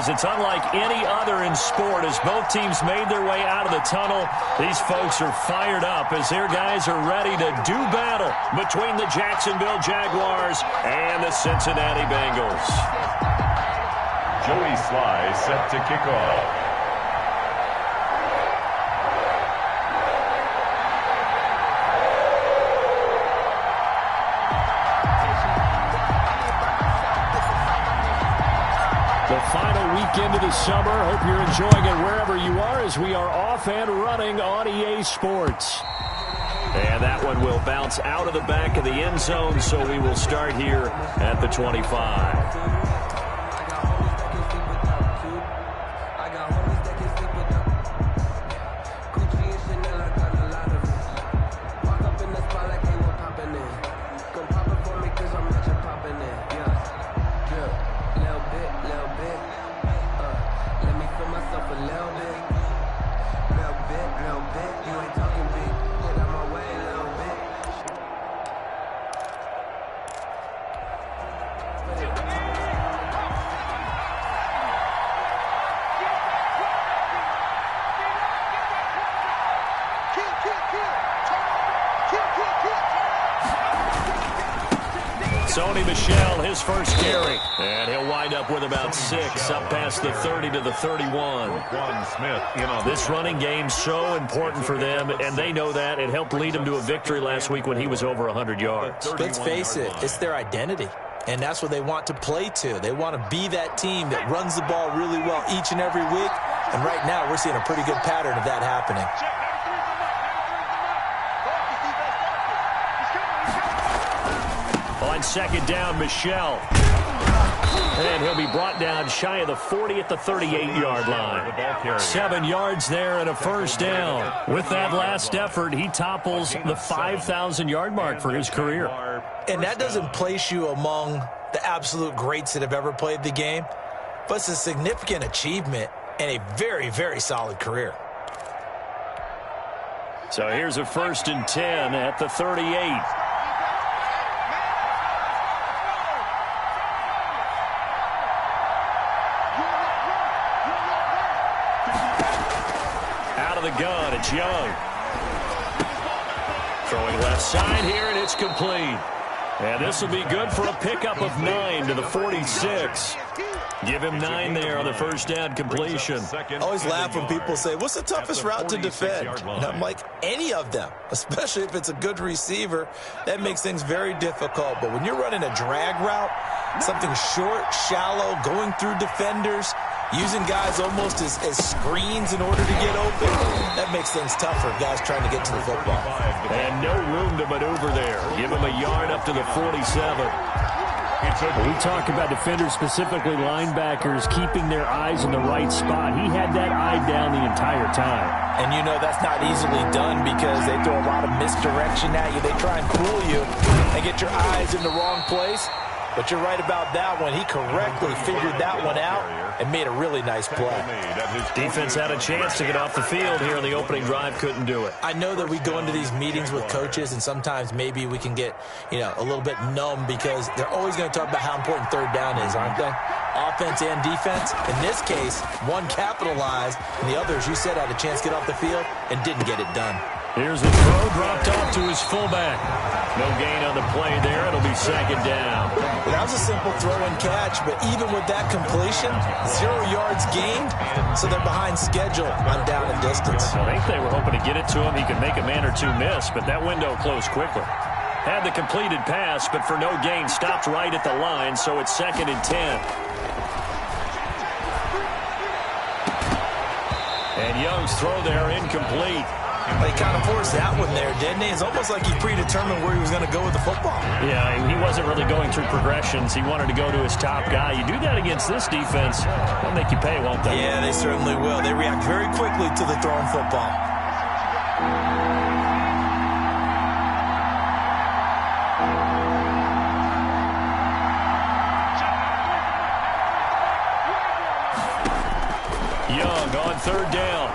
As it's unlike any other in sport, as both teams made their way out of the tunnel, these folks are fired up as their guys are ready to do battle between the Jacksonville Jaguars and the Cincinnati Bengals. Joey Sly set to kick off. The final weekend of the summer. Hope you're enjoying it wherever you are as we are off and running on EA Sports. And that one will bounce out of the back of the end zone, so we will start here at the 25. Michel, his first carry, and he'll wind up with about 6, up past the 30 to the 31. This running game so important for them, and they know that. It helped lead them to a victory last week when he was over 100 yards. Let's face it, it's their identity, and that's what they want to play to. They want to be that team that runs the ball really well each and every week, and right now we're seeing a pretty good pattern of that happening. On second down, Michel. And he'll be brought down shy of the 40 at the 38-yard line. 7 yards there and a first down. With that last effort, he topples the 5,000-yard mark for his career. And that doesn't place you among the absolute greats that have ever played the game, but it's a significant achievement and a very, very solid career. So here's a 1st and 10 at the 38. Gun, it's Young. Throwing left side here, and it's complete. And this will be good for a pickup of 9 to the 46. Give him 9 there on the first down completion. I always laugh when people say, what's the toughest route to defend? And I'm like, any of them, especially if it's a good receiver. That makes things very difficult. But when you're running a drag route, something short, shallow, going through defenders, using guys almost as screens in order to get open, that makes things tougher, guys trying to get to the football. And no room to maneuver there. Give him a yard up to the 47. We talk about defenders, specifically linebackers, keeping their eyes in the right spot. He had that eye down the entire time. And you know that's not easily done because they throw a lot of misdirection at you. They try and fool you and get your eyes in the wrong place. But you're right about that one. He correctly figured that one out and made a really nice play. Defense had a chance to get off the field here in the opening drive, couldn't do it. I know that we go into these meetings with coaches, and sometimes maybe we can get, a little bit numb because they're always going to talk about how important third down is, aren't they? Offense and defense. In this case, one capitalized, and the others, you said, had a chance to get off the field and didn't get it done. Here's the throw, dropped off to his fullback. No gain on the play there. It'll be second down. That was a simple throw and catch, but even with that completion, 0 yards gained, so they're behind schedule on down and distance. I think they were hoping to get it to him. He could make a man or two miss, but that window closed quickly. Had the completed pass, but for no gain, stopped right at the line, so it's 2nd and 10. And Young's throw there incomplete. He kind of forced that one there, didn't he? It's almost like he predetermined where he was going to go with the football. Yeah, he wasn't really going through progressions. He wanted to go to his top guy. You do that against this defense, they'll make you pay, won't they? Yeah, they certainly will. They react very quickly to the thrown football. Young on 3rd down.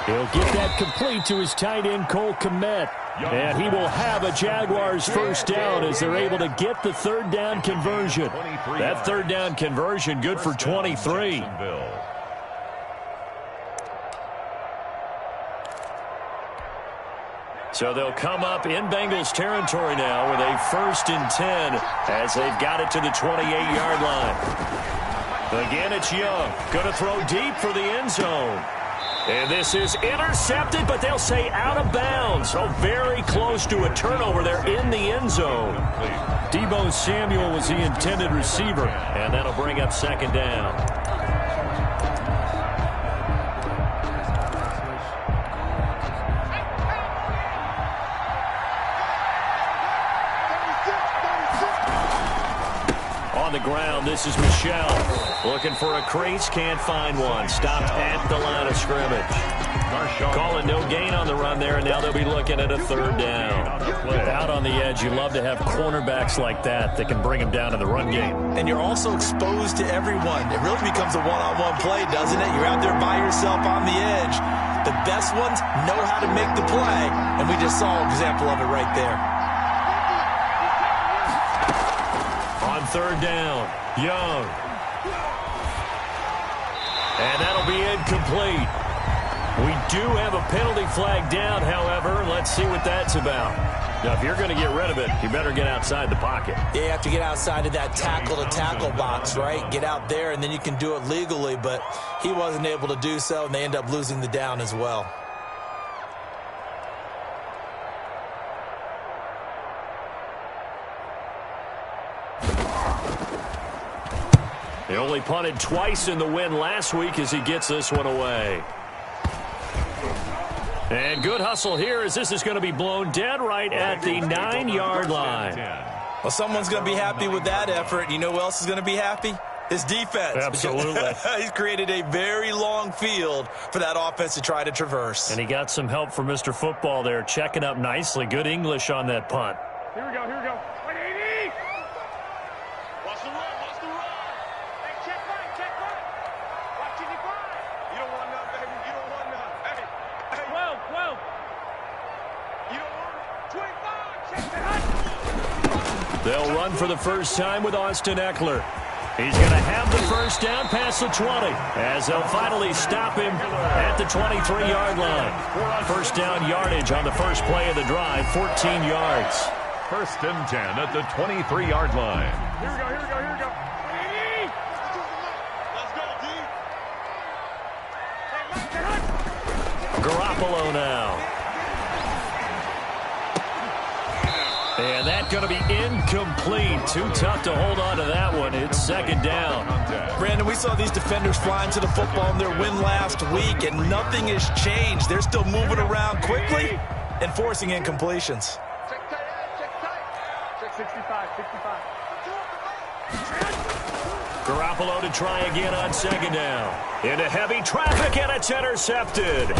He'll get that complete to his tight end, Cole Kmet. And he will have a Jaguars first down as they're able to get the third down conversion. That third down conversion good for 23. So they'll come up in Bengals territory now with a 1st and 10 as they've got it to the 28-yard line. Again, it's Young. Going to throw deep for the end zone. And this is intercepted, but they'll say out of bounds. So very close to a turnover there in the end zone. Deebo Samuel was the intended receiver, and that'll bring up 2nd down. The ground. This is Michel looking for a crease, can't find one. Stopped at the line of scrimmage. Calling no gain on the run there, and now they'll be looking at a 3rd down. Out on the edge, you love to have cornerbacks like that can bring them down in the run game. And you're also exposed to everyone. It really becomes a one-on-one play, doesn't it? You're out there by yourself on the edge. The best ones know how to make the play, and we just saw an example of it right there. 3rd down, Young. And that'll be incomplete. We do have a penalty flag down, however. Let's see what that's about. Now, if you're going to get rid of it, you better get outside the pocket. Yeah, you have to get outside of that tackle-to-tackle box, right? Get out there, and then you can do it legally, but he wasn't able to do so, and they end up losing the down as well. He only punted twice in the win last week as he gets this one away. And good hustle here as this is going to be blown dead right at the 9-yard line. Well, someone's going to be happy with that effort. You know who else is going to be happy? His defense. Absolutely. He's created a very long field for that offense to try to traverse. And he got some help from Mr. Football there, checking up nicely. Good English on that punt. Here we go, here we go. 180! Watch the run, watch the run. Hey, check right, check right. Watch it, you don't want none, baby. You don't want none. Hey, 12, 12. You don't want 25. Check that. They'll run for the first time with Austin Eckler. He's going to have the first down past the 20 as they'll finally stop him at the 23-yard line. First down yardage on the first play of the drive, 14 yards. 1st and 10 at the 23-yard line. Here we go, here we go, here we go. 80! Let's go, D. Garoppolo now. And that's going to be incomplete. Too tough to hold on to that one. It's 2nd down. Brandon, we saw these defenders flying to the football in their win last week, and nothing has changed. They're still moving around quickly and forcing incompletions. Check tight, check tight. Check 65, 65. Garoppolo to try again on 2nd down. Into heavy traffic, and it's intercepted.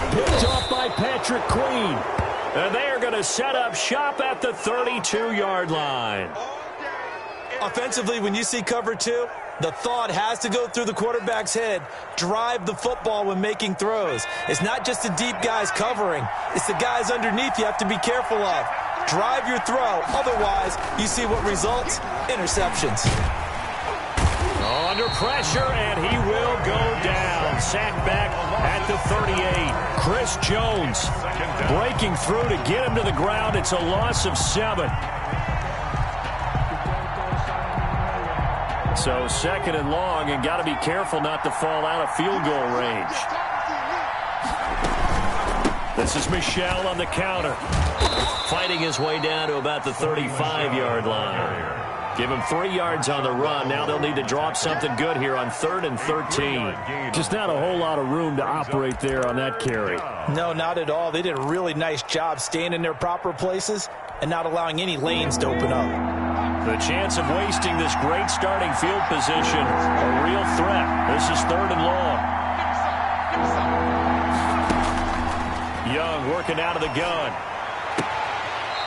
Picked off by Patrick Queen. And they are going to set up shop at the 32-yard line. Offensively, when you see cover 2, the thought has to go through the quarterback's head. Drive the football when making throws. It's not just the deep guys covering. It's the guys underneath you have to be careful of. Drive your throw. Otherwise, you see what results? Interceptions. Under pressure, and he will go down. Sacked back at the 38. Chris Jones breaking through to get him to the ground. It's a loss of 7. So 2nd and long, and got to be careful not to fall out of field goal range. This is Michel on the counter. Fighting his way down to about the 35-yard line. Give him 3 yards on the run. Now they'll need to drop something good here on 3rd and 13. Just not a whole lot of room to operate there on that carry. No, not at all. They did a really nice job staying in their proper places and not allowing any lanes to open up. The chance of wasting this great starting field position, a real threat. This is 3rd and long. Young working out of the gun.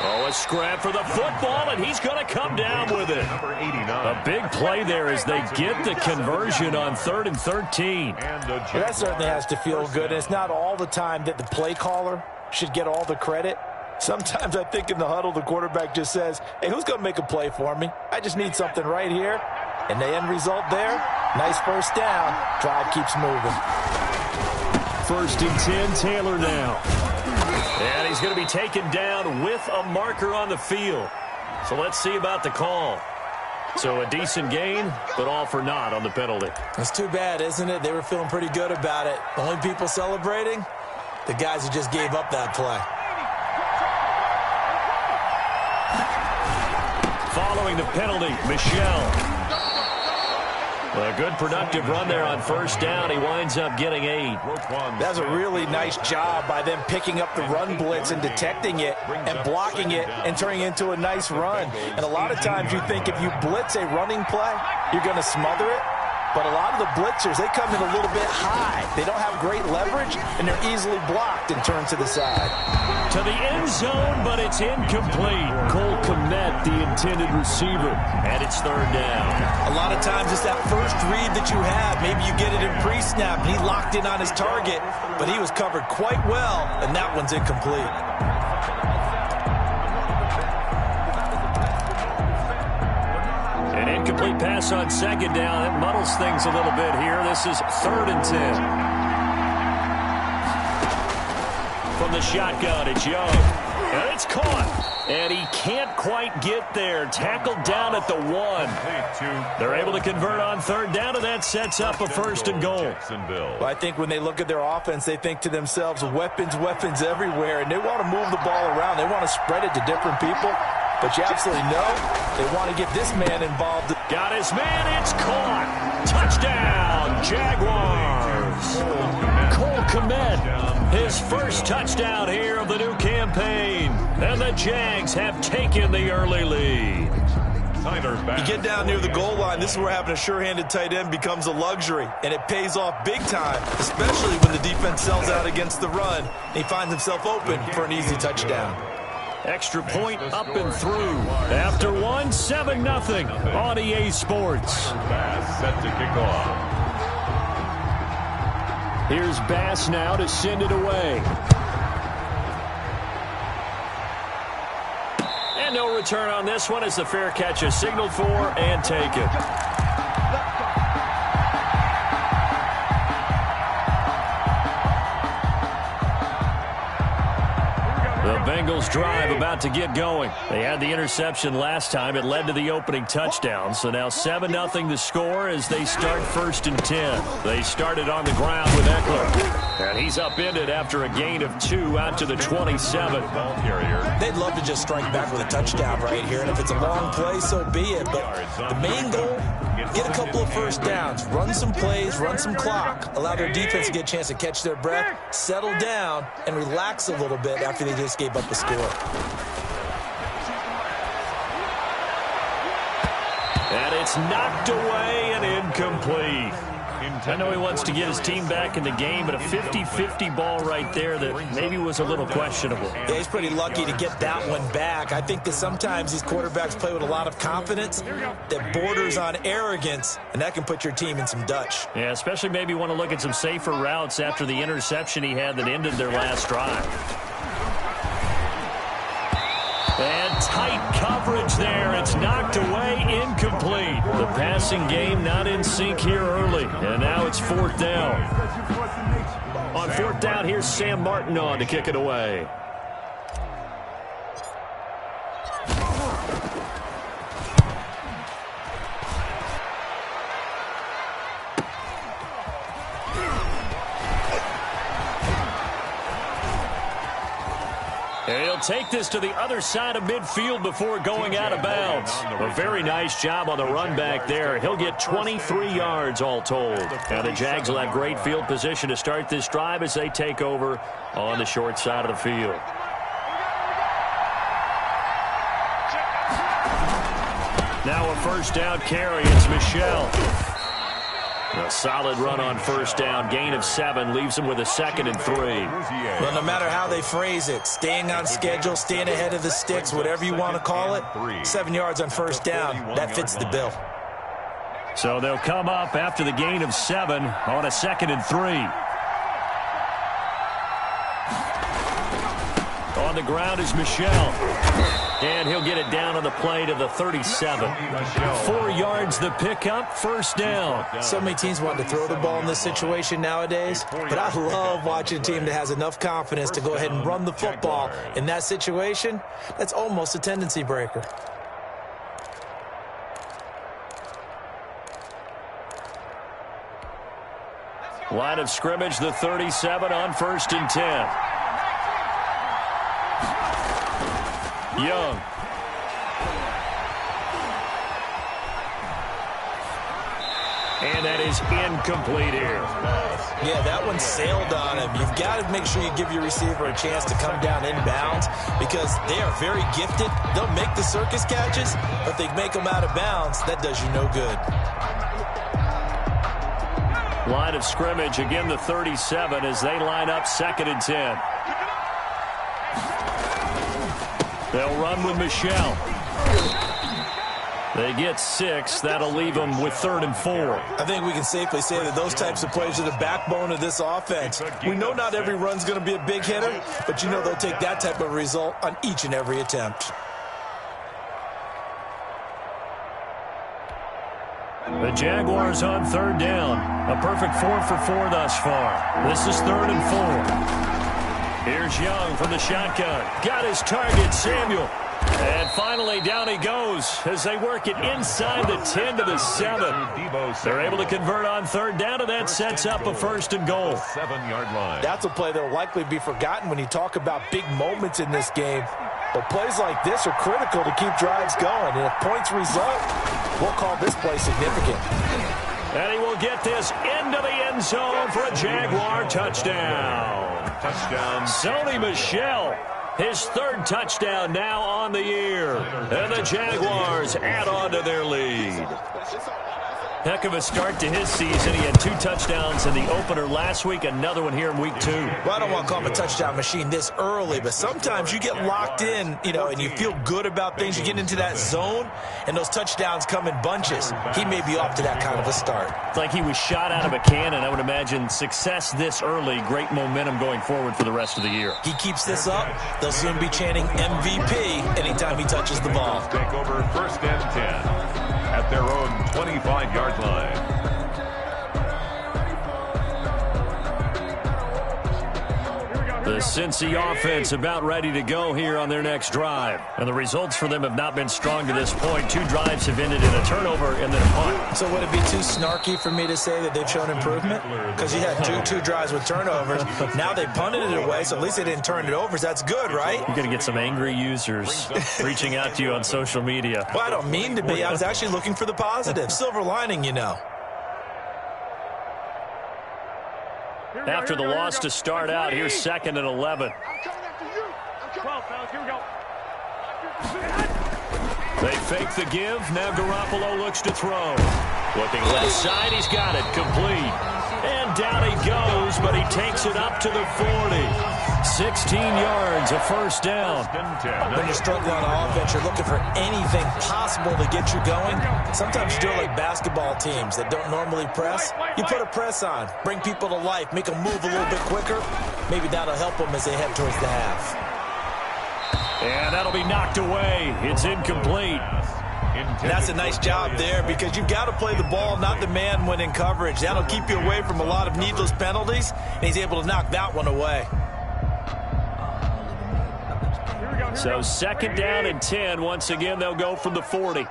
Oh, a scrap for the football, and he's going to come down with it. A big play there as they get the conversion on 3rd and 13. Well, that certainly has to feel good. And it's not all the time that the play caller should get all the credit. Sometimes I think in the huddle, the quarterback just says, hey, who's going to make a play for me? I just need something right here. And the end result there, nice first down. Drive keeps moving. 1st and 10, Taylor now. And he's going to be taken down with a marker on the field. So let's see about the call. So a decent gain, but all for naught on the penalty. It's too bad, isn't it? They were feeling pretty good about it. The only people celebrating, the guys who just gave up that play. Following the penalty, Michel. A good productive run there on 1st down. He winds up getting 8. That's a really nice job by them picking up the run blitz and detecting it and blocking it and turning it into a nice run. And a lot of times you think if you blitz a running play, you're going to smother it. But a lot of the blitzers, they come in a little bit high. They don't have great leverage, and they're easily blocked and turned to the side. To the end zone, but it's incomplete. Cole Kmet, the intended receiver, and it's 3rd down. A lot of times it's that first read that you have. Maybe you get it in pre-snap, and he locked in on his target, but he was covered quite well, and that one's incomplete. An incomplete pass on 2nd down. That muddles things a little bit here. This is 3rd and 10. From the shotgun, it's Young. And it's caught. And he can't quite get there. Tackled down at the 1. They're able to convert on 3rd down, and that sets up a 1st and goal. Well, I think when they look at their offense, they think to themselves, weapons, weapons everywhere. And they want to move the ball around. They want to spread it to different people. But you absolutely know they want to get this man involved. Got his man. It's caught. Touchdown, Jaguars. Cole Kmet, his first touchdown here of the new campaign. And the Jags have taken the early lead. You get down near the goal line, this is where having a sure-handed tight end becomes a luxury. And it pays off big time, especially when the defense sells out against the run. And he finds himself open for an easy touchdown. Extra point up and through. After 1, 7-0 on EA Sports. Bass set to kick off. Here's Bass now to send it away. And no return on this one as the fair catch is signaled for and taken. Bengals drive about to get going. They had the interception last time. It led to the opening touchdown. So now 7-0 the score as they start 1st and 10. They started on the ground with Eckler. And he's upended after a gain of 2 out to the 27. They'd love to just strike back with a touchdown right here. And if it's a long play, so be it. But the main goal, get a couple of 1st downs. Run some plays, run some clock. Allow their defense to get a chance to catch their breath, settle down, and relax a little bit after they just gave up a score. And it's knocked away and incomplete. I know he wants to get his team back in the game, but a 50-50 ball right there that maybe was a little questionable. Yeah, he's pretty lucky to get that one back. I think that sometimes these quarterbacks play with a lot of confidence that borders on arrogance, and that can put your team in some Dutch. Yeah, especially maybe want to look at some safer routes after the interception he had that ended their last drive. And tight coverage there. It's knocked away, incomplete. The passing game not in sync here early. And now it's 4th down. On 4th down, here's Sam Martin on to kick it away. And he'll take this to the other side of midfield before going out of bounds. A very nice job on the run back there. He'll get 23 yards all told. And the Jags will have great field position to start this drive as they take over on the short side of the field. Now a 1st down carry. It's Michel. A solid run on 1st down. Gain of 7 leaves him with a 2nd and 3. Well, no matter how they phrase it, staying on schedule, staying ahead of the sticks, whatever you want to call it, 7 yards on 1st down, that fits the bill. So they'll come up after the gain of 7 on a 2nd and 3. On the ground is Michel. And he'll get it down on the play to the 37. 4 yards the pickup, first down. So many teams want to throw the ball in this situation nowadays, but I love watching a team that has enough confidence to go ahead and run the football. In that situation, that's almost a tendency breaker. Line of scrimmage, the 37 on 1st and 10. Young. And that is incomplete here. Yeah, that one sailed on him. You've got to make sure you give your receiver a chance to come down inbounds because they are very gifted. They'll make the circus catches, but they make them out of bounds. That does you no good. Line of scrimmage, again the 37 as they line up 2nd and 10. They'll run with Michel. They get 6. That'll leave them with 3rd and 4. I think we can safely say that those types of plays are the backbone of this offense. We know not every run's going to be a big hitter, but you know they'll take that type of result on each and every attempt. The Jaguars on 3rd down. A perfect 4 for 4 thus far. This is 3rd and 4. Here's Young from the shotgun. Got his target, Samuel. And finally, down he goes as they work it inside the 10 to the 7. They're able to convert on 3rd down, and that sets up a 1st and goal. 7-yard line. That's a play that will likely be forgotten when you talk about big moments in this game. But plays like this are critical to keep drives going. And if points result, we'll call this play significant. And he will get this into the end zone for a Jaguar touchdown. Sony Michel, his 3rd touchdown now on the year. And the Jaguars add on to their lead. Heck of a start to his season. He had 2 touchdowns in the opener last week, another one here in week 2. Well, I don't want to call him a touchdown machine this early, but sometimes you get locked in, and you feel good about things. You get into that zone, and those touchdowns come in bunches. He may be off to that kind of a start. It's like he was shot out of a cannon. I would imagine success this early, great momentum going forward for the rest of the year. He keeps this up, they'll soon be chanting MVP anytime he touches the ball. Take over 1st and 10 at their own 25-yard line. The Cincy offense about ready to go here on their next drive. And the results for them have not been strong to this point. 2 drives have ended in a turnover and then a punt. So would it be too snarky for me to say that they've shown improvement? Because you had two drives with turnovers. Now they punted it away, so at least they didn't turn it over. So that's good, right? You're going to get some angry users reaching out to you on social media. Well, I don't mean to be. I was actually looking for the positive. Silver lining, After the loss to start out, here's 2nd and 11. They fake the give. Now Garoppolo looks to throw. Looking left side, he's got it. Complete. And down he goes, but he takes it up to the 40. 16 yards, a 1st down. When you're struggling on offense, you're looking for anything possible to get you going. Sometimes you do it like basketball teams that don't normally press. You put a press on, bring people to life, make them move a little bit quicker. Maybe that'll help them as they head towards the half. And that'll be knocked away. It's incomplete. That's a nice job there because you've got to play the ball, not the man when in coverage. That'll keep you away from a lot of needless penalties, and he's able to knock that one away. So 2nd down and 10. Once again, they'll go from the 40.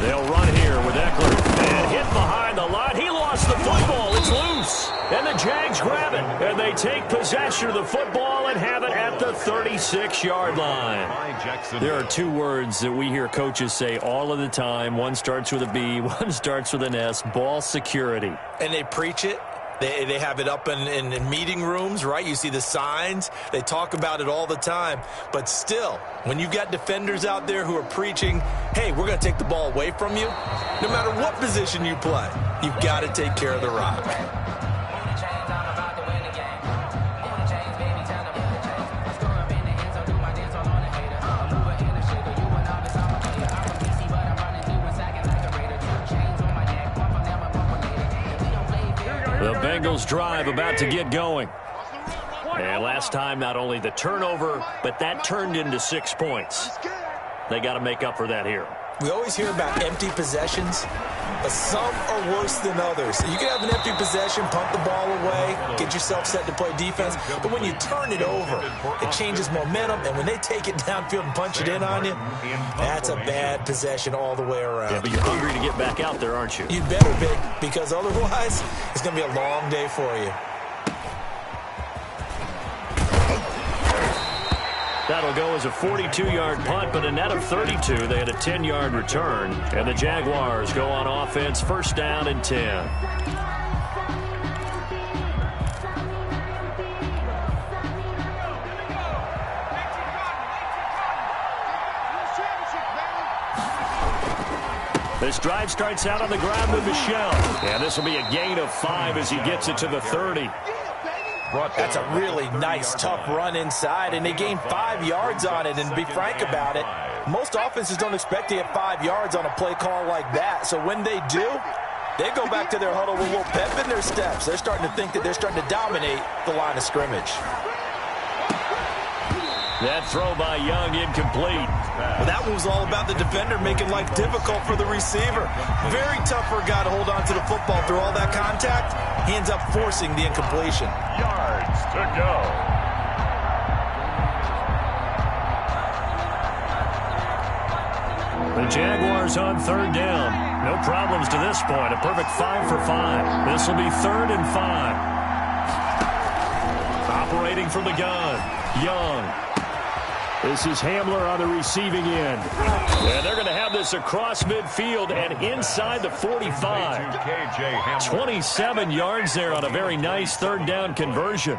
They'll run here with Eckler. And hit behind the line. He lost the football. It's loose. And the Jags grab it. And they take possession of the football and have it at the 36-yard line. There are 2 words that we hear coaches say all of the time. One starts with a B, one starts with an S. Ball security. And they preach it. They have it up in meeting rooms, right? You see the signs. They talk about it all the time. But still, when you've got defenders out there who are preaching, hey, we're going to take the ball away from you, no matter what position you play, you've got to take care of the rock. Bengals drive about to get going. And last time, not only the turnover, but that turned into 6 points. They got to make up for that here. We always hear about empty possessions, but some are worse than others. You can have an empty possession, punt the ball away, get yourself set to play defense, but when you turn it over, it changes momentum, and when they take it downfield and punch it in on you, that's a bad possession all the way around. Yeah, but you're hungry to get back out there, aren't you? You better be, because otherwise, it's going to be a long day for you. That'll go as a 42-yard punt, but a net of 32. They had a 10-yard return, and the Jaguars go on offense, first down and 10. This drive starts out on the ground with Michel. And this will be a gain of 5 as he gets it to the 30. That's a really nice, tough run inside, and they gained 5 yards on it. And to be frank about it, most offenses don't expect to get 5 yards on a play call like that. So when they do, they go back to their huddle with a little pep in their steps. They're starting to think that they're starting to dominate the line of scrimmage. That throw by Young incomplete. Well, that one was all about the defender making life difficult for the receiver. Very tough for a guy to hold on to the football through all that contact. He ends up forcing the incompletion. Yards to go. The Jaguars on third down. No problems to this point. A perfect 5 for 5. This will be 3rd and 5. Operating from the gun, Young. This is Hamler on the receiving end. And they're going to have this across midfield and inside the 45. 27 yards there on a very nice third down conversion.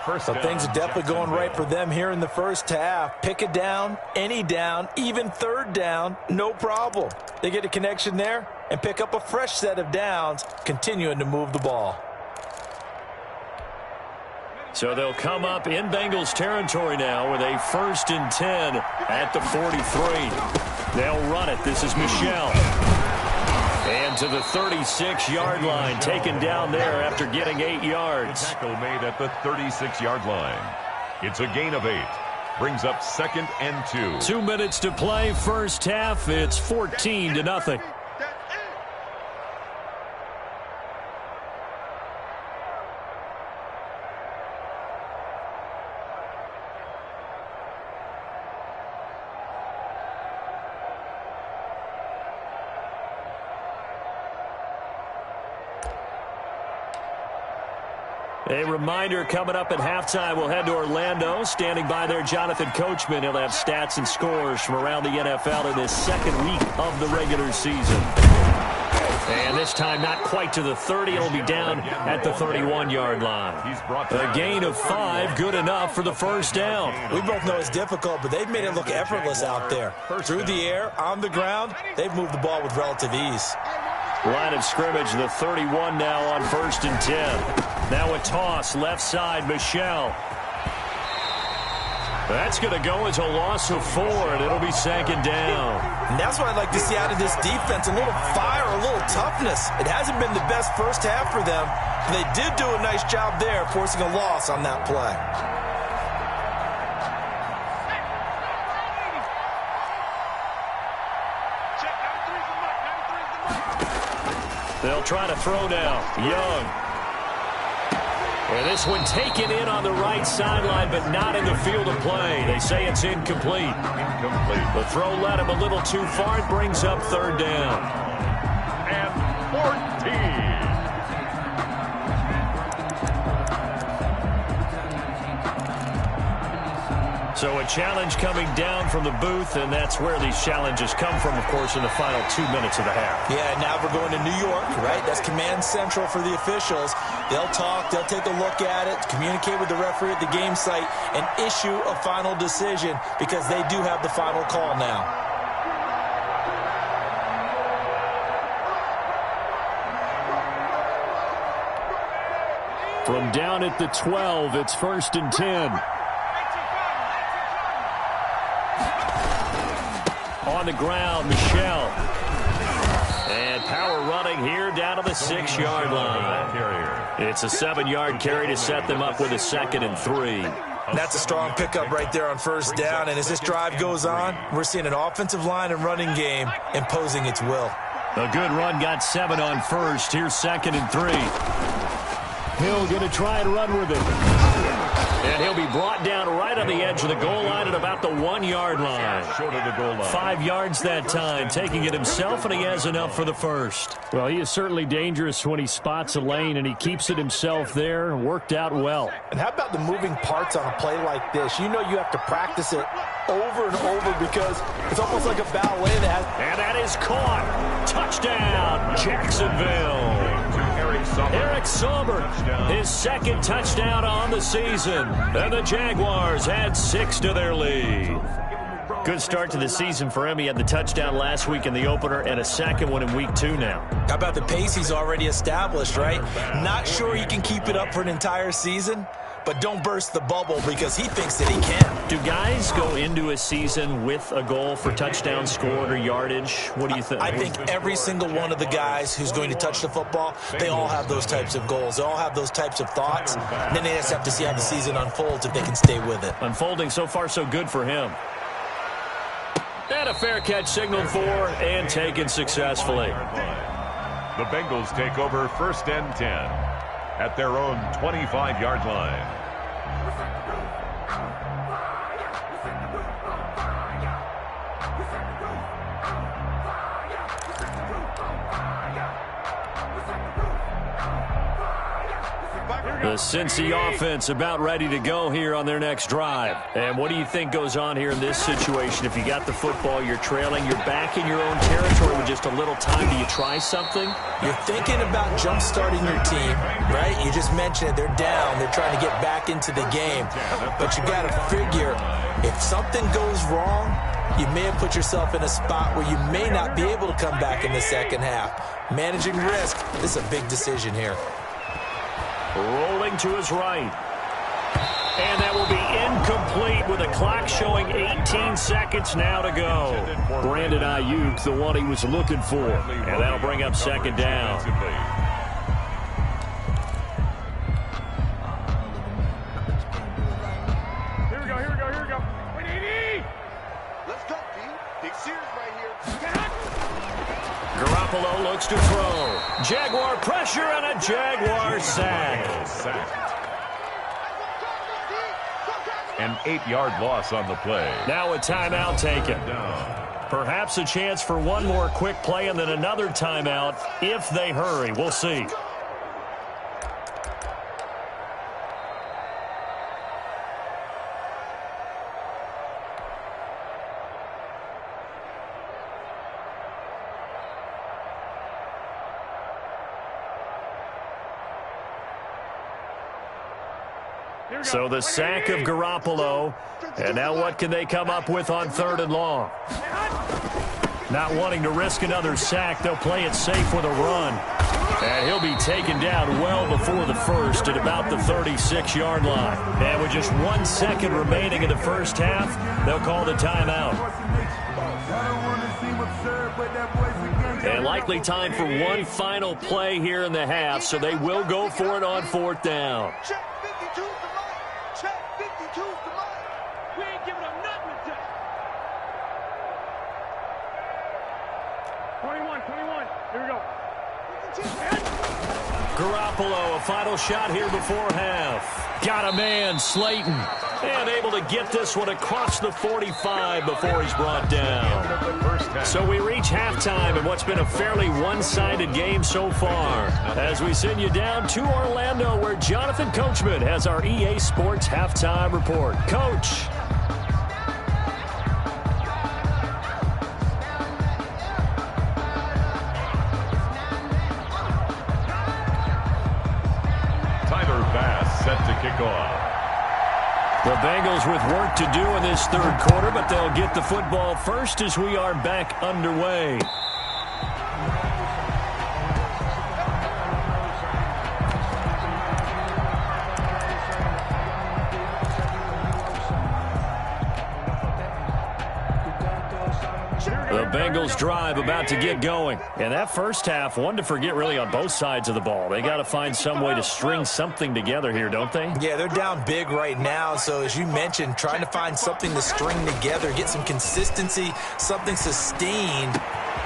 So things are definitely going right for them here in the first half. Pick a down, any down, even third down, no problem. They get a connection there and pick up a fresh set of downs, continuing to move the ball. So they'll come up in Bengals territory now with a 1st and 10 at the 43. They'll run it. This is Michel. And to the 36-yard line, taken down there after getting 8 yards. Tackle made at the 36-yard line. It's a gain of 8. Brings up 2nd and 2. 2 minutes to play, first half. It's 14-0. A reminder coming up at halftime, we'll head to Orlando. Standing by there, Jonathan Coachman. He'll have stats and scores from around the NFL in this second week of the regular season. And this time not quite to the 30. It'll be down at the 31-yard line. A gain of 5, good enough for the first down. We both know it's difficult, but they've made it look effortless out there. Through the air, on the ground, they've moved the ball with relative ease. Line of scrimmage, the 31 now on 1st and 10. Now a toss, left side, Michel. That's going to go as a loss of 4, and it'll be 2nd down. And that's what I'd like to see out of this defense, a little fire, a little toughness. It hasn't been the best first half for them, but they did do a nice job there, forcing a loss on that play. They'll try to throw now. Young. And this one taken in on the right sideline, but not in the field of play. They say it's incomplete. The throw led him a little too far. It brings up 3rd down. And 14. So a challenge coming down from the booth, and that's where these challenges come from, of course, in the final 2 minutes of the half. Yeah, now we're going to New York, right? That's command central for the officials. They'll talk, they'll take a look at it, communicate with the referee at the game site, and issue a final decision because they do have the final call now. From down at the 12, it's 1st and 10. On the ground, Michel. And power running here down to the 6-yard line. It's a 7-yard carry to set them up with a 2nd and 3. That's a strong pickup right there on first down. And as this drive goes on, we're seeing an offensive line and running game imposing its will. A good run got 7 on first. Here's 2nd and 3. Hill going to try and run with it. And he'll be brought down right on the edge of the goal line at about the 1-yard line. Short of the goal line. 5 yards that time, taking it himself, and he has enough for the first. Well, he is certainly dangerous when he spots a lane, and he keeps it himself there. Worked out well. And how about the moving parts on a play like this? You know you have to practice it over and over because it's almost like a ballet that has... And that is caught. Touchdown, Jacksonville. Eric Sommer, his 2nd touchdown on the season. And the Jaguars add 6 to their lead. Good start to the season for him. He had the touchdown last week in the opener and a 2nd one in week 2 now. How about the pace he's already established, right? Not sure he can keep it up for an entire season, but don't burst the bubble because he thinks that he can. Do guys go into a season with a goal for touchdown scored or yardage? What do you think? I think every single one of the guys who's going to touch the football, they all have those types of goals. They all have those types of thoughts. And then they just have to see how the season unfolds if they can stay with it. Unfolding so far so good for him. And a fair catch signaled for and taken successfully. The Bengals take over 1st and 10 at their own 25-yard line. The Cincy offense about ready to go here on their next drive. And what do you think goes on here in this situation? If you got the football, you're trailing, you're back in your own territory with just a little time. Do you try something? You're thinking about jump-starting your team, right? You just mentioned it. They're down. They're trying to get back into the game. But you got to figure, if something goes wrong, you may have put yourself in a spot where you may not be able to come back in the second half. Managing risk, this is a big decision here. Rolling to his right. And that will be incomplete with the clock showing 18 seconds now to go. Brandon Ayuk, the one he was looking for. And that'll bring up 2nd down. Here we go. 180. Let's go, D. Big Sears right here. Garoppolo looks to throw. Jaguar pressure and a Jaguar sack. An 8-yard loss on the play. Now a timeout taken. Perhaps a chance for one more quick play and then another timeout if they hurry. We'll see. So the sack of Garoppolo. And now what can they come up with on 3rd and long? Not wanting to risk another sack, they'll play it safe with a run. And he'll be taken down well before the first at about the 36-yard line. And with just 1 second remaining in the first half, they'll call the timeout. And likely time for one final play here in the half, so they will go for it on 4th down. Check 52's the line. Check 52's the line. We ain't giving them nothing today. 21. Here we go. Garoppolo, a final shot here before half. Got a man, Slayton. And able to get this one across the 45 before he's brought down. So we reach halftime in what's been a fairly one-sided game so far. As we send you down to Orlando, where Jonathan Coachman has our EA Sports Halftime Report. Coach. Set to kick off. The Bengals with work to do in this 3rd quarter, but they'll get the football first as we are back underway. The Bengals drive about to get going. And that first half, one to forget really on both sides of the ball. They got to find some way to string something together here, don't they? Yeah, they're down big right now. So as you mentioned, trying to find something to string together, get some consistency, something sustained,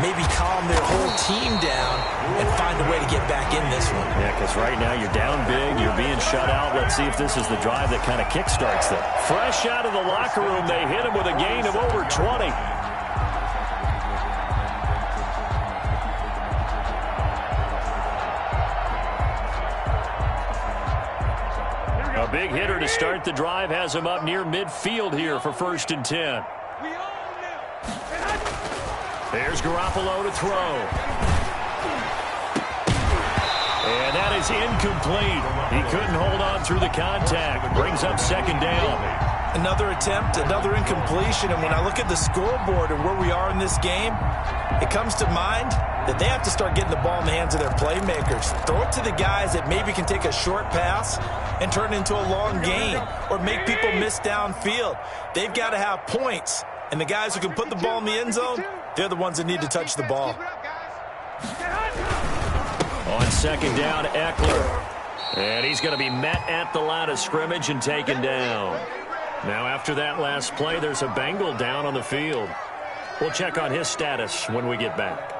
maybe calm their whole team down and find a way to get back in this one. Yeah, because right now you're down big, you're being shut out. Let's see if this is the drive that kind of kickstarts them. Fresh out of the locker room, they hit him with a gain of over 20. A big hitter to start the drive has him up near midfield here for 1st and 10. There's Garoppolo to throw. And that is incomplete. He couldn't hold on through the contact. Brings up 2nd down. Another attempt, another incompletion. And when I look at the scoreboard and where we are in this game, it comes to mind that they have to start getting the ball in the hands of their playmakers. Throw it to the guys that maybe can take a short pass and turn it into a long gain or make people miss downfield. They've got to have points. And the guys who can put the ball in the end zone, they're the ones that need to touch the ball. On 2nd down, Eckler. And he's going to be met at the line of scrimmage and taken down. Now after that last play, there's a Bengal down on the field. We'll check on his status when we get back.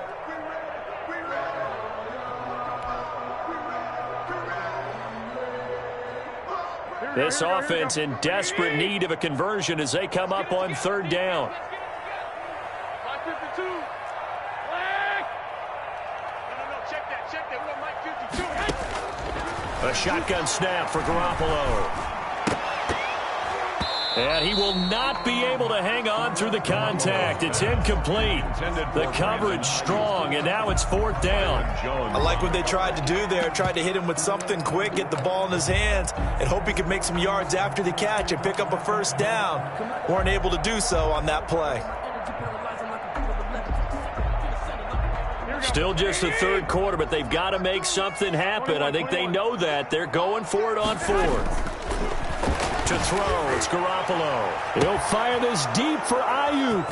This offense in desperate need of a conversion as they come up on 3rd down. A shotgun snap for Garoppolo. And he will not be able to hang on through the contact. It's incomplete. The coverage strong, and now it's 4th down. I like what they tried to do there. Tried to hit him with something quick, get the ball in his hands, and hope he could make some yards after the catch and pick up a 1st down. Weren't able to do so on that play. Still just the 3rd quarter, but they've got to make something happen. I think they know that. They're going for it on 4th. To throw, it's Garoppolo. He'll fire this deep for Ayuk.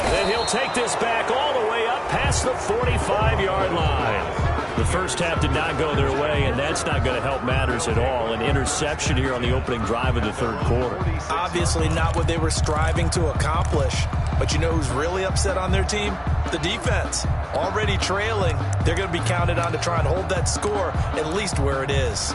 Then he'll take this back all the way up past the 45-yard line. The first half did not go their way, and that's not going to help matters at all. An interception here on the opening drive of the 3rd quarter. Obviously not what they were striving to accomplish. But you know who's really upset on their team? The defense. Already trailing, they're going to be counted on to try and hold that score at least where it is.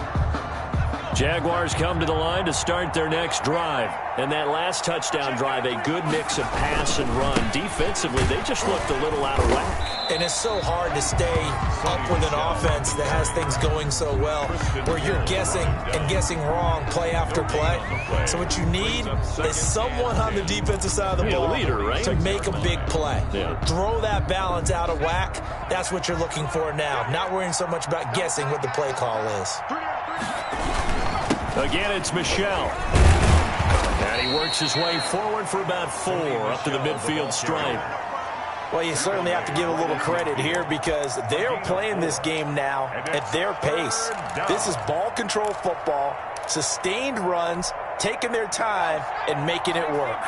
Jaguars come to the line to start their next drive. And that last touchdown drive, a good mix of pass and run. Defensively, they just looked a little out of whack. And it's so hard to stay up with an offense that has things going so well, where you're guessing and guessing wrong play after play. So what you need is someone on the defensive side of the ball to make a big play. Yeah. Throw that balance out of whack. That's what you're looking for now. Not worrying so much about guessing what the play call is. Again, it's Michel. And he works his way forward for about 4 up to the midfield stripe. Well, you certainly have to give a little credit here because they're playing this game now at their pace. This is ball control football, sustained runs, taking their time and making it work.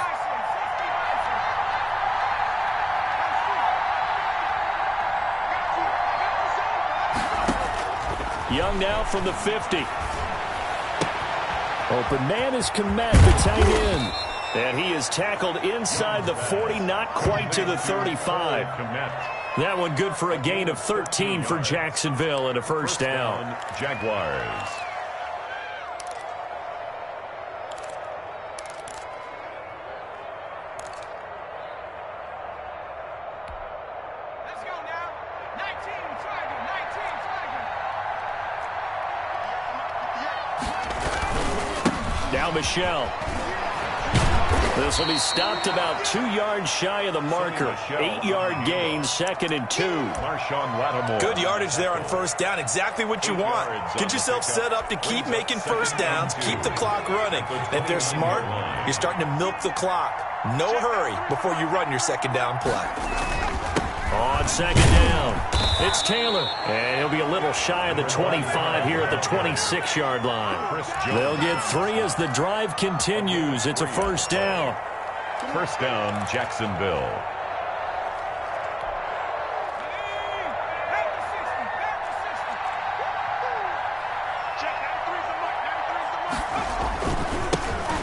Young now from the 50. Open man is Komet, the tight end. And he is tackled inside the 40, not quite to the 35. That one good for a gain of 13 for Jacksonville and a 1st down. Jaguars. Let's go now. 19, Tiger, 19, Tiger. Now Michel. This will be stopped about 2 yards shy of the marker. 8-yard gain, 2nd and 2. Good yardage there on 1st down. Exactly what you want. Get yourself set up to keep making 1st downs, keep the clock running. If they're smart, you're starting to milk the clock. No hurry before you run your 2nd down play. On second down, it's Taylor. And he'll be a little shy of the 25 here at the 26-yard line. They'll get 3 as the drive continues. It's a first down. First down, Jacksonville.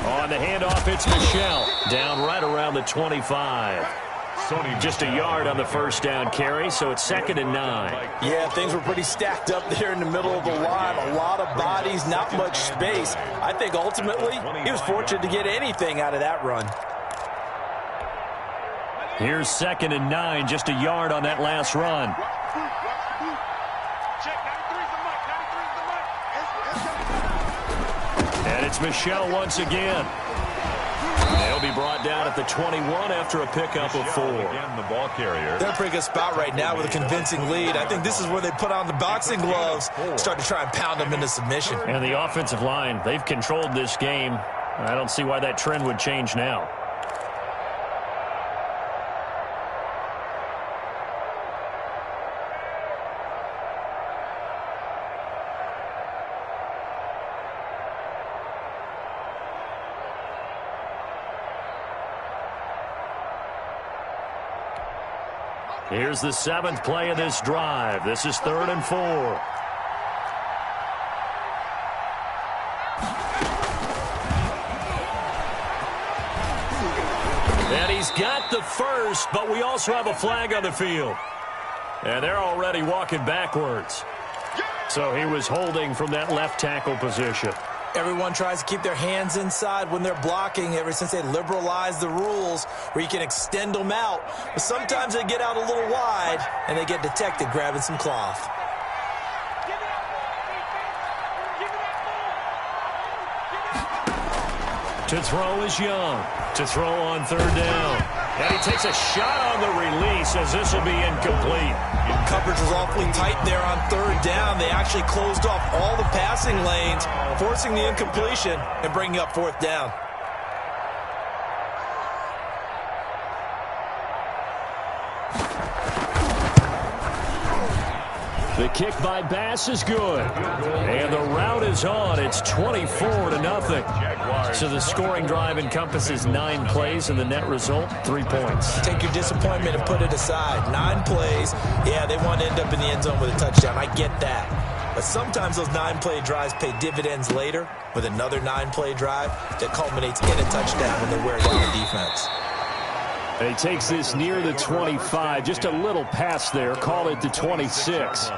On the handoff, it's Michelle. Down right around the 25. Just a yard on the first down carry, so it's 2nd and 9. Yeah, things were pretty stacked up there in the middle of the line. A lot of bodies, not much space. I think ultimately he was fortunate to get anything out of that run. Here's 2nd and 9, just a yard on that last run. And it's Michelle once again. They'll be brought down at the 21 after a pickup of 4. Again, the ball carrier. They're in a pretty good spot right now with a convincing lead. I think this is where they put on the boxing gloves, start to try and pound them into submission. And the offensive line, they've controlled this game. I don't see why that trend would change now. Here's the 7th play of this drive. This is 3rd and 4. And he's got the first, but we also have a flag on the field. And they're already walking backwards. So he was holding from that left tackle position. Everyone tries to keep their hands inside when they're blocking ever since they liberalized the rules where you can extend them out. But sometimes they get out a little wide and they get detected grabbing some cloth. To throw is Young. To throw on 3rd down. And he takes a shot on the release as this will be incomplete. Coverage was awfully tight there on 3rd down. They actually closed off all the passing lanes, forcing the incompletion and bringing up 4th down. The kick by Bass is good. And the route is on. It's 24-0. So the scoring drive encompasses 9 plays, and the net result, 3 points. Take your disappointment and put it aside. 9 plays. Yeah, they want to end up in the end zone with a touchdown. I get that. But sometimes those 9-play drives pay dividends later with another 9-play drive that culminates in a touchdown when they wear down the defense. And he takes this near the 25. Just a little pass there. Call it the 26.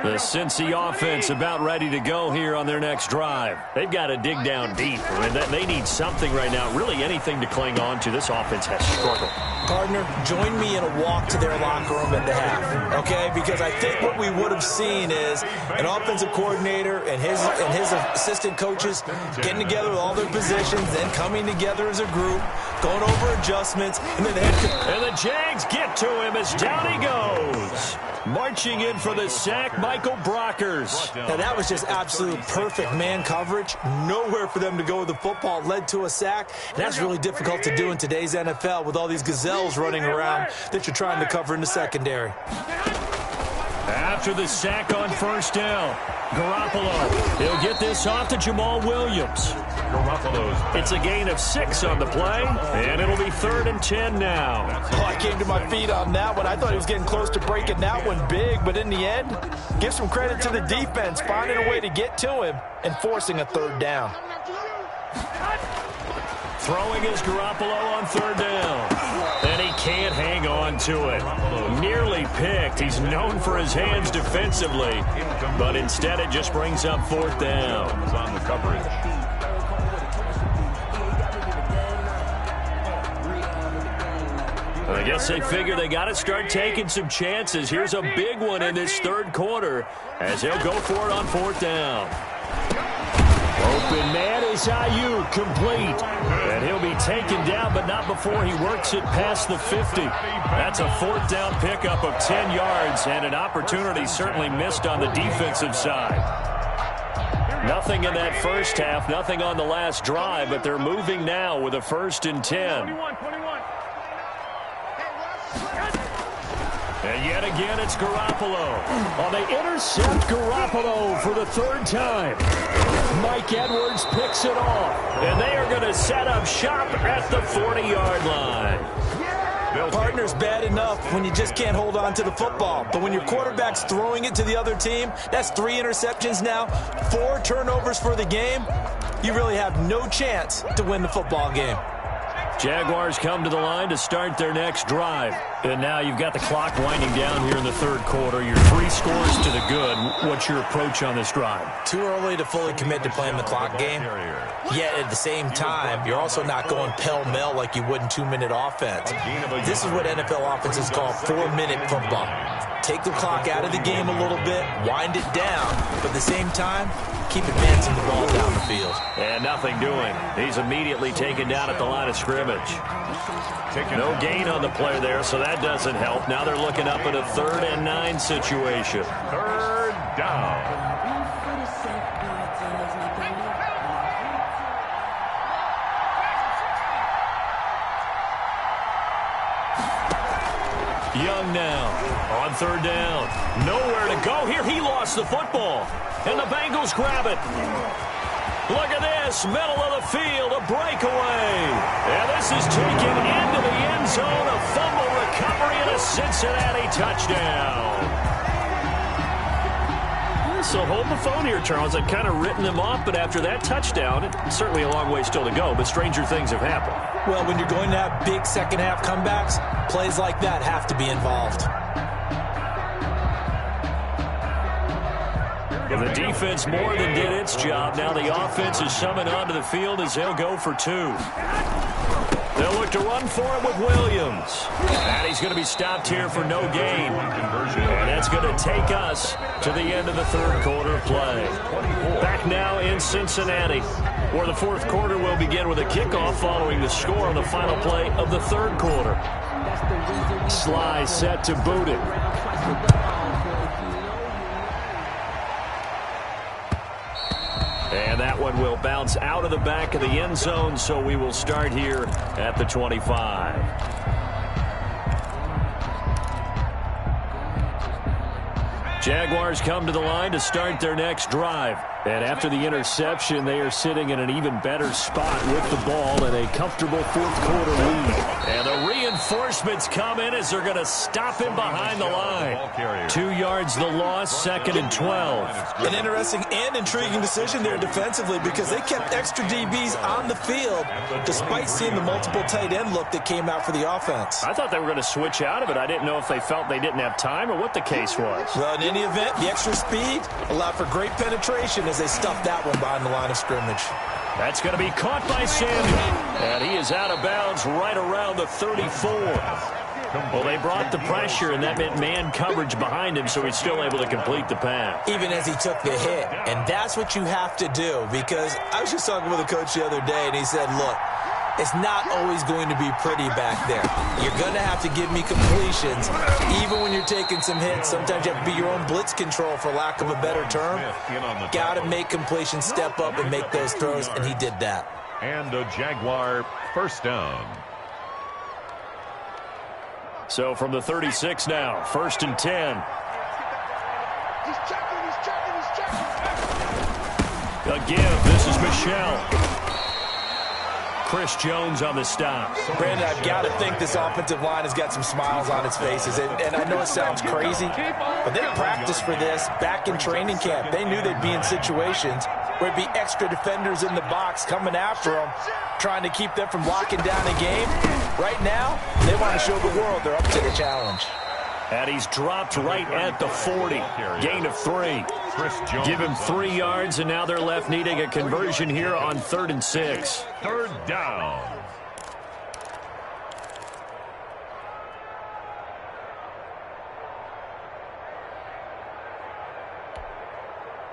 The Cincy offense about ready to go here on their next drive. They've got to dig down deep. I mean, they need something right now, really anything to cling on to. This offense has struggled. Gardner, join me in a walk to their locker room at the half, okay? Because I think what we would have seen is an offensive coordinator and his assistant coaches getting together with all their positions, then coming together as a group, going over adjustments, and then the head coach. And the Jags get to him as down he goes. Marching in for the sack, Michael Brockers. Now, that was just absolute perfect man coverage. Nowhere for them to go with the football. Led to a sack. And that's really difficult to do in today's NFL with all these gazelles running around that you're trying to cover in the secondary. After the sack on 1st down, Garoppolo. He'll get this off to Jamal Williams. It's a gain of 6 on the play, and it'll be 3rd and 10 now. Oh, I came to my feet on that one. I thought he was getting close to breaking that one big, but in the end, give some credit to the defense, finding a way to get to him and forcing a 3rd down. Throwing is Garoppolo on 3rd down. And he can't hang on to it. Nearly picked. He's known for his hands defensively, but instead it just brings up 4th down. On the coverage. I guess they figure they got to start taking some chances. Here's a big one in this 3rd quarter as he'll go for it on 4th down. Open man is Ayuk, complete. And he'll be taken down, but not before he works it past the 50. That's a 4th down pickup of 10 yards and an opportunity certainly missed on the defensive side. Nothing in that first half, nothing on the last drive, but they're moving now with a 1st and 10. And yet again, it's Garoppolo. Oh, they intercept Garoppolo for the third time. Mike Edwards picks it off. And they are going to set up shop at the 40-yard line. Partner's bad enough when you just can't hold on to the football. But when your quarterback's throwing it to the other team, that's 3 interceptions now, 4 turnovers for the game. You really have no chance to win the football game. Jaguars come to the line to start their next drive. And now you've got the clock winding down here in the third quarter. You're 3 scores to the good. What's your approach on this drive? Too early to fully commit to playing the clock game. Yet at the same time, you're also not going pell-mell like you would in 2-minute offense. This is what NFL offenses call 4-minute football. Take the clock out of the game a little bit, wind it down, but at the same time, keep advancing the ball down the field. And nothing doing. He's immediately taken down at the line of scrimmage. No gain on the play there, so that doesn't help. Now they're looking up at a 3rd and 9 situation. 3rd down. Young now on 3rd down. Nowhere to go here. He lost the football. And the Bengals grab it. Look at this. Middle of the field. A breakaway. And this is taken into the end zone. A fumble recovery and a Cincinnati touchdown. So hold the phone here, Charles. I've kind of written them off, but after that touchdown, it's certainly a long way still to go, but stranger things have happened. Well, when you're going to have big second-half comebacks, plays like that have to be involved. The defense more than did its job. Now the offense is summoned onto the field as they'll go for 2. They'll look to run for it with Williams. And he's going to be stopped here for no gain. And that's going to take us to the end of the third quarter play. Back now in Cincinnati, where the fourth quarter will begin with a kickoff following the score on the final play of the third quarter. Sly set to boot it. And that one will bounce out of the back of the end zone, so we will start here at the 25. Jaguars come to the line to start their next drive. And after the interception, they are sitting in an even better spot with the ball and a comfortable fourth quarter lead. And the reinforcements come in as they're going to stop him behind the line. 2 yards the loss, 2nd and 12. An interesting and intriguing decision there defensively because they kept extra DBs on the field despite seeing the multiple tight end look that came out for the offense. I thought they were going to switch out of it. I didn't know if they felt they didn't have time or what the case was. Well, in any event, the extra speed allowed for great penetration as they stuffed that one behind the line of scrimmage. That's going to be caught by Samuel. And he is out of bounds right around the 34. Well, they brought the pressure, and that meant man coverage behind him, so he's still able to complete the pass. Even as he took the hit. And that's what you have to do, because I was just talking with a coach the other day, and he said, look, it's not always going to be pretty back there. You're going to have to give me completions, even when you're taking some hits. Sometimes you have to be your own blitz control, for lack of a better term. Got to make completions step up and make those throws, and he did that. And a Jaguar first down. So from the 36 now, 1st and 10. He's checking. A give. This is Michelle. Chris Jones on the stop. Brandon, I've got to think this offensive line has got some smiles on its faces. And I know it sounds crazy, but they practiced for this back in training camp. They knew they'd be in situations where it'd be extra defenders in the box coming after them, trying to keep them from locking down a game. Right now, they want to show the world they're up to the challenge. And he's dropped right at the 40. Gain of 3. Give him 3 yards, and now they're left needing a conversion here on 3rd and 6. 3rd down.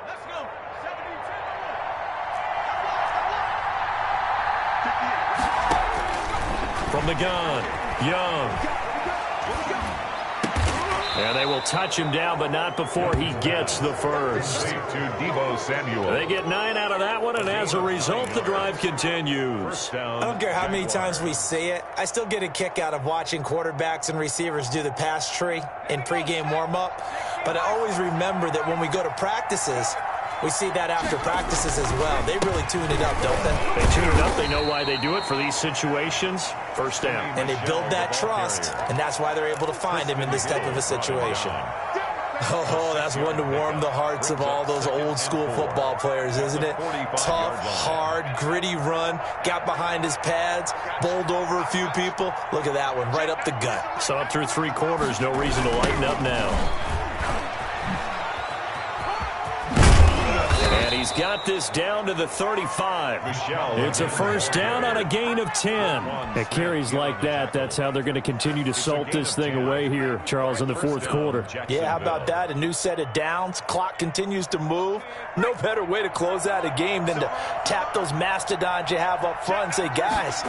Let's go. 72. From the gun, Young. And they will touch him down, but not before he gets the first. They get 9 out of that one, and as a result, the drive continues. I don't care how many times we see it. I still get a kick out of watching quarterbacks and receivers do the pass tree in pregame warm-up. But I always remember that when we go to practices, we see that after practices as well. They really tune it up, don't they? They tune it up. They know why they do it for these situations. First down. And they build that trust, and that's why they're able to find him in this type of a situation. Oh, that's one to warm the hearts of all those old-school football players, isn't it? Tough, hard, gritty run, got behind his pads, bowled over a few people. Look at that one, right up the gut. Saw it through 3 quarters, no reason to lighten up now. And he's got this down to the 35. It's a first down on a gain of 10. At carries like that, that's how they're going to continue to salt this thing away here, Charles, in the 4th quarter. Yeah, how about that? A new set of downs. Clock continues to move. No better way to close out a game than to tap those mastodons you have up front and say, guys,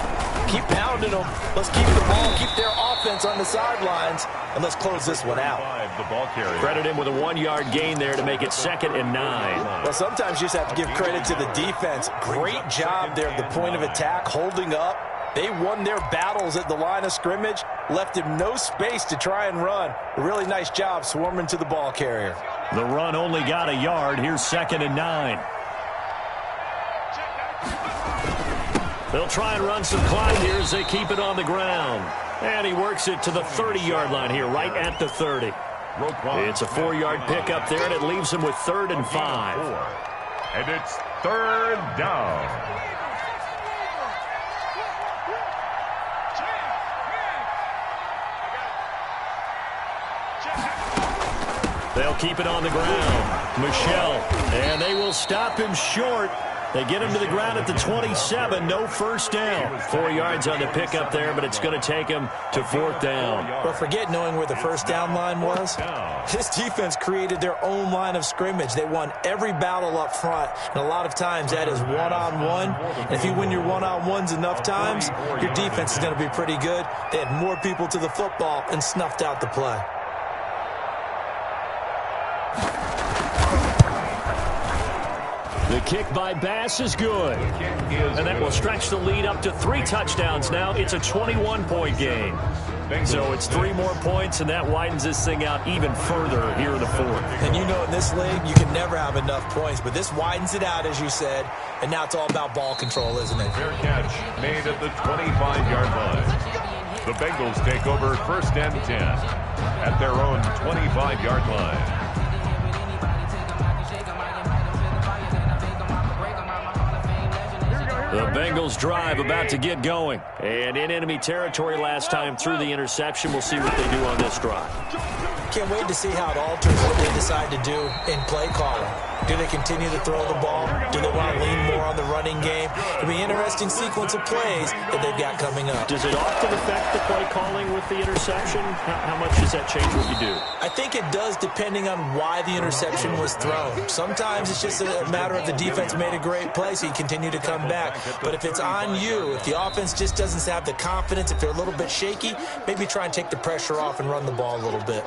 keep pounding them. Let's keep the ball, keep their offense on the sidelines, and let's close this one out. Credit him with a 1-yard gain there to make it 2nd and 9. Well, sometimes you just have to give credit to the defense. Great job there at the point of attack, holding up. They won their battles at the line of scrimmage, left him no space to try and run. A really nice job swarming to the ball carrier. The run only got a yard. Here's 2nd and 9. They'll try and run some clock here as they keep it on the ground. And he works it to the 30-yard line here, right at the 30. It's a 4-yard pickup there, and it leaves him with 3rd and 5. And it's 3rd down. They'll keep it on the ground. Michel, and they will stop him short. They get him to the ground at the 27. No first down. 4 yards on the pickup there, but it's going to take him to 4th down. But forget knowing where the first down line was. This defense created their own line of scrimmage. They won every battle up front, and a lot of times that is one-on-one. And if you win your one-on-ones enough times, your defense is going to be pretty good. They had more people to the football and snuffed out the play. The kick by Bass is good. And that will stretch the lead up to 3 touchdowns now. It's a 21-point game. So it's 3 more points, and that widens this thing out even further here in the 4th. And you know in this league, you can never have enough points, but this widens it out, as you said, and now it's all about ball control, isn't it? Fair catch made at the 25-yard line. The Bengals take over 1st and 10 at their own 25-yard line. The Bengals drive about to get going. And in enemy territory last time through the interception. We'll see what they do on this drive. Can't wait to see how it alters what they decide to do in play calling. Do they continue to throw the ball? Do they want to lean more on the running game? It'll be an interesting sequence of plays that they've got coming up. Does it often affect the play calling with the interception? How much does that change what you do? I think it does, depending on why the interception was thrown. Sometimes it's just a matter of the defense made a great play, so you continue to come back. But if it's on you, if the offense just doesn't have the confidence, if they're a little bit shaky, maybe try and take the pressure off and run the ball a little bit.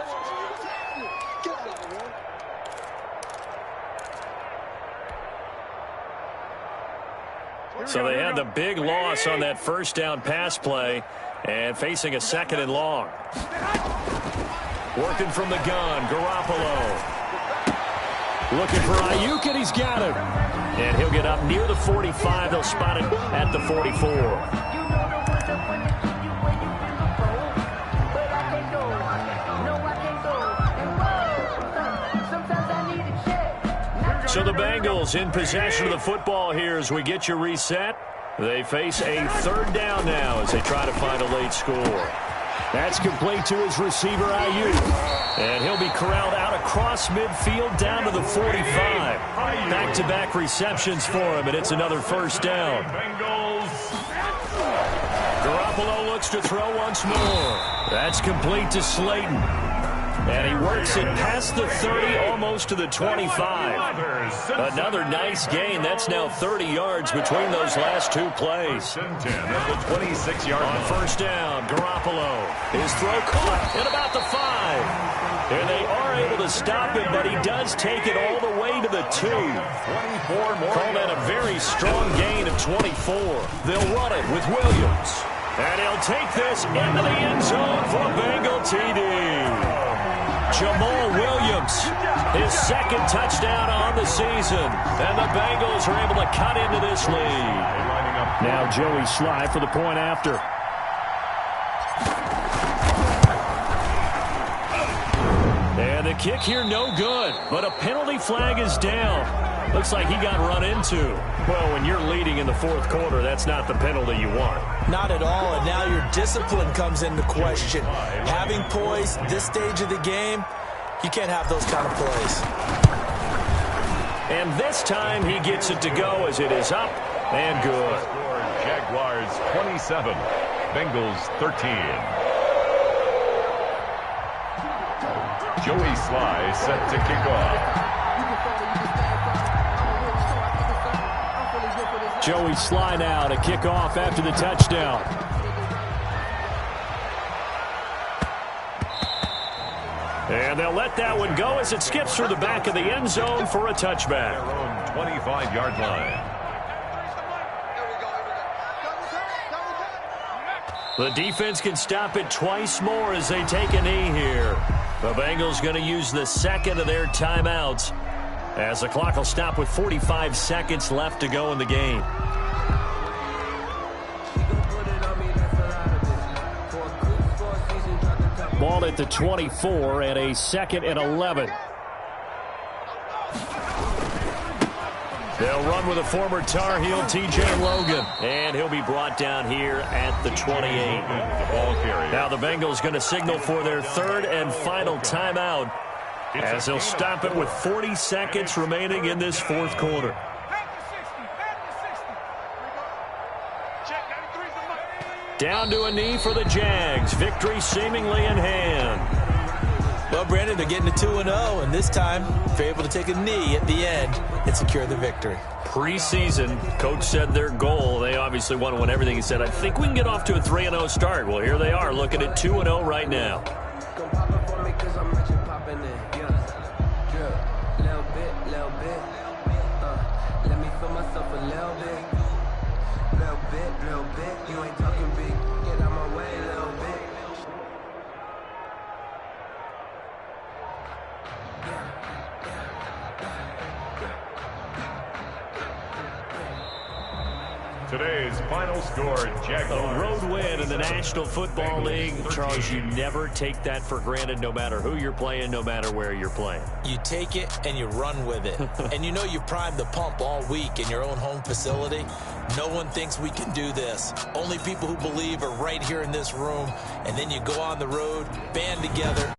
So they had the big loss on that first down pass play and facing a 2nd and long. Working from the gun, Garoppolo. Looking for Ayuk, and he's got him. And he'll get up near the 45. They'll spot it at the 44. So the Bengals in possession of the football here as we get you reset. They face a 3rd down now as they try to find a late score. That's complete to his receiver, Ayuk. And he'll be corralled out across midfield down to the 45. Back-to-back receptions for him, and it's another first down. Garoppolo looks to throw once more. That's complete to Slayton. And he works it past the 30, almost to the 25. Another nice gain. That's now 30 yards between those last 2 plays. At the 26-yard line. On first down, Garoppolo. His throw caught at about the 5. And they are able to stop him, but he does take it all the way to the 2. 24 more. Call that a very strong gain of 24. They'll run it with Williams. And he'll take this into the end zone for a Bengal TD. Jamal Williams, his second touchdown on the season. And the Bengals are able to cut into this lead. Now Joey Sly for the point after. And the kick here no good, but a penalty flag is down. Looks like he got run into. Well, when you're leading in the fourth quarter, that's not the penalty you want. Not at all, and now your discipline comes into question. Having poise this stage of the game, you can't have those kind of plays. And this time he gets it to go as it is up and good. Jaguars 27, Bengals 13. Joey Sly set to kick off. Joey Sly now to kick off after the touchdown. And they'll let that one go as it skips through the back of the end zone for a touchback. Their own 25-yard line. The defense can stop it twice more as they take a knee here. The Bengals going to use the second of their timeouts as the clock will stop with 45 seconds left to go in the game. Ball at the 24 and a 2nd and 11. They'll run with a former Tar Heel, TJ Logan. And he'll be brought down here at the 28. Now the Bengals going to signal for their third and final timeout as they'll stop it with 40 seconds remaining in this fourth quarter. Down to a knee for the Jags. Victory seemingly in hand. Well, Brandon, they're getting to 2-0, and this time they're able to take a knee at the end and secure the victory. Preseason, coach said their goal, they obviously want to win everything. He said, I think we can get off to a 3-0 start. Well, here they are looking at 2-0 right now. Today's final score, Jaguars. A road win in the National Football League. Charles, you never take that for granted no matter who you're playing, no matter where you're playing. You take it and you run with it. And you know you primed the pump all week in your own home facility. No one thinks we can do this. Only people who believe are right here in this room. And then you go on the road, band together,